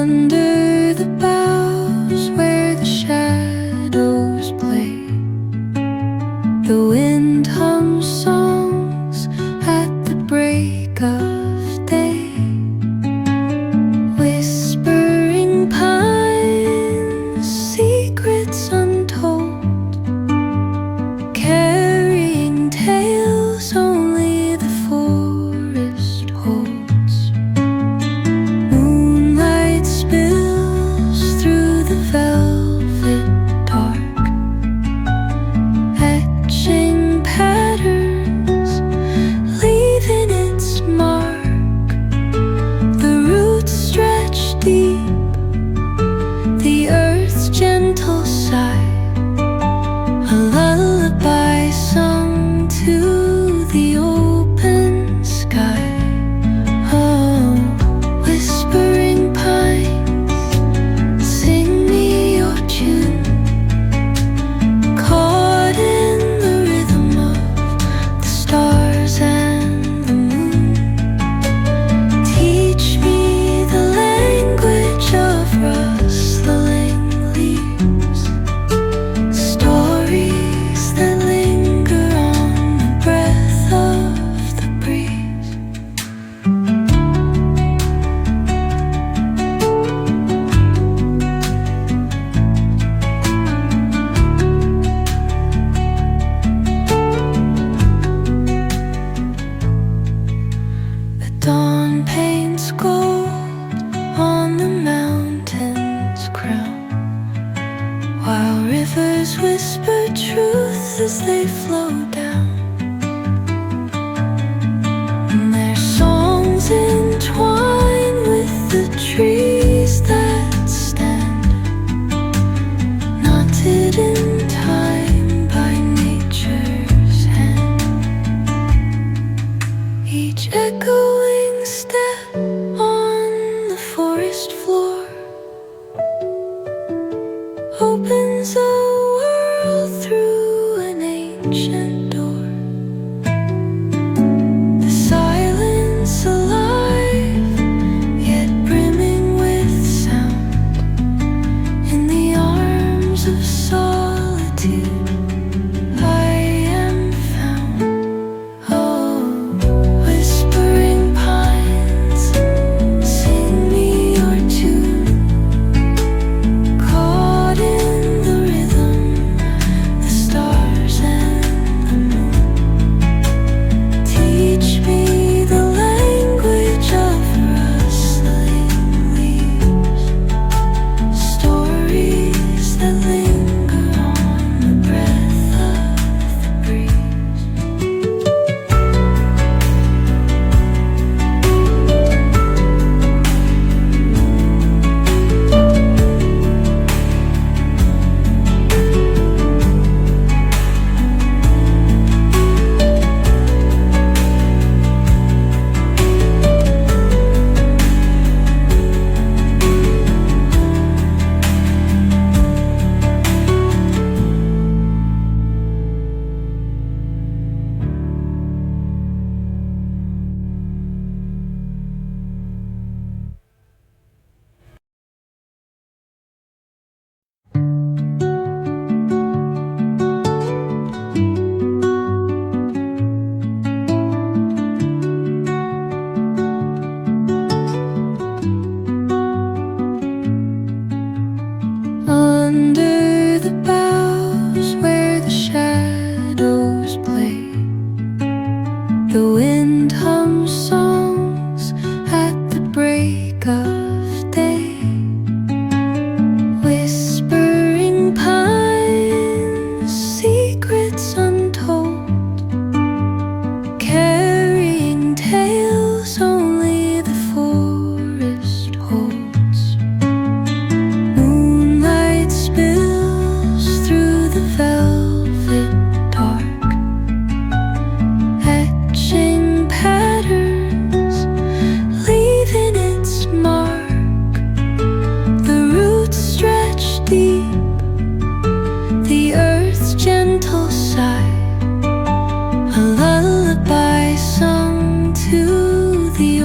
Under the boughs where the shadows play, the wind hums songs at the break of day. Whispering pines, secrets untold, carrying tales only the forest holds. Moonlight spills through the velvet dark, etching patterns, leaving its mark. The roots stretch deep, the earth's gentle sigh, a lullaby sung to the open sky. Oh, whispering pines, sing me your tune, caught in the rhythm of the stars and the moon. Teach me the language of rustling leaves, stories that linger on the breath of the breeze. The dawn paints gold on the mountain's crown, while rivers whisper truth as they flow down. And their songs entwine with the trees that stand, knotted in time by nature's hand. Each echoing step on the forest floor opens a world through an ancient door. The silence alive, yet brimming with sound. In the arms of solitude, I am found. Oh, whispering pines, sing me your tune, caught in the rhythm, the stars and the moon. Teach me the language of rustling leaves, stories that linger on the breath of the breeze. Under the boughs where the shadows play, the wind hums songs at the break of day. Whispering pines, secrets untold, carrying tales only the forest holds. Moonlight spills through the velvet dark, etching patterns, leaving its mark. The roots stretch deep, the earth's gentle sigh, a lullaby sung to the